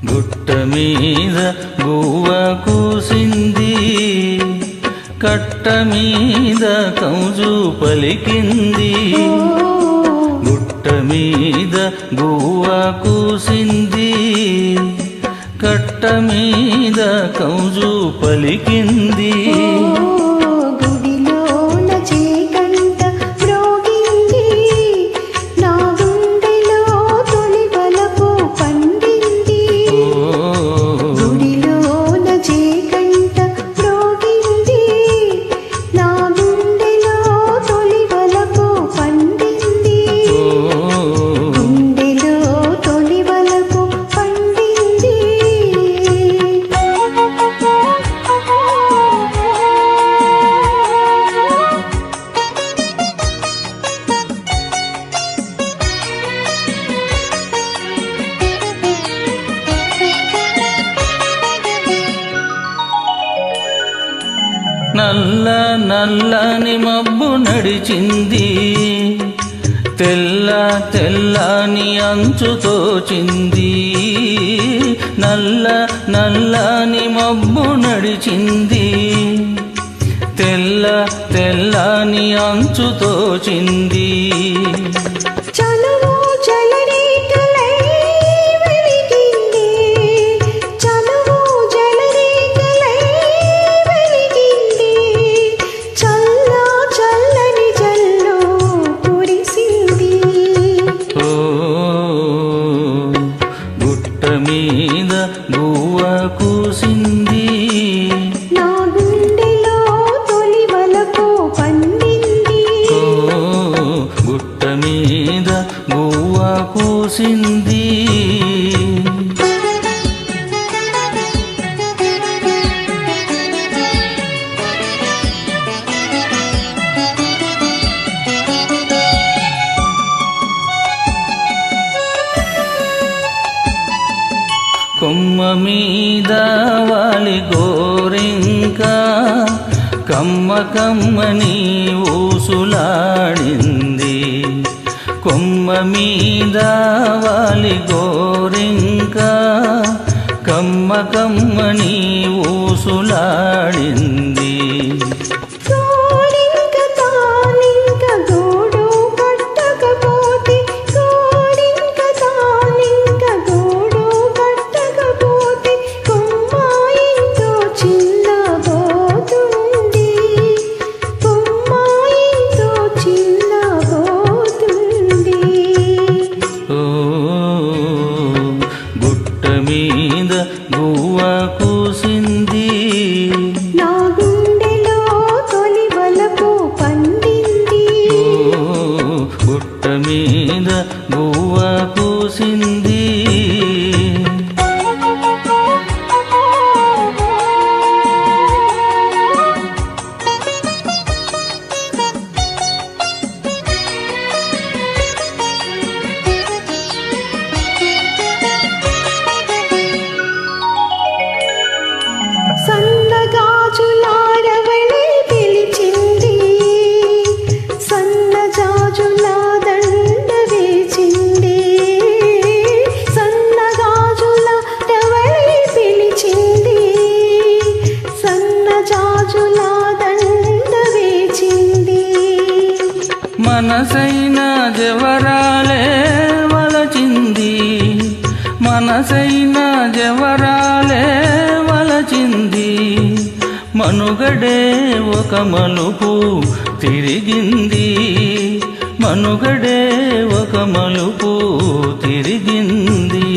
గుట్ట మీద గువ్వ కూసింది, కట్ట మీద కౌజు పలికింది. గుట్ట మీద గువ్వ కూసింది, కట్ట మీద కౌజు పలికింది. నల్ల నల్లని మబ్బు నడిచింది, తెల్ల తెల్లని అంచు తోచింది. నల్ల నల్లని మబ్బు నడిచింది, తెల్ల తెల్లని అంచు తోచింది. మీద గువ్వ కూసింది, నా గుండెలో తొలి వలపు పండింది. గుట్ట మీద గువ్వ కూసింది. కొమ్మ మీద వాలి గోరింక, కమ్మ కమ్మని ఊసులాడింది. కొమ్మ మీద వాలి గోరింక, కమ్మ కమ్మని ఊసులాడింది. మీద గువ్వ కూసింది, నా గుండెలో తొలి వలపు పండింది. గుట్ట మీద గువ్వ కూసింది. సన్నగాజులారవళి పిలిచింది, సన్నజాజుల దండ వేచింది. సన్నగాజుల రవళి పిలిచింది, సన్నజాజుల దండ వేచింది. మనసైన జవరాలే వలచింది, మనసైన జవరాలే వలచింది. మనుగడే ఒక మలుపు తిరిగింది, మనుగడే ఒక మలుపు తిరిగింది.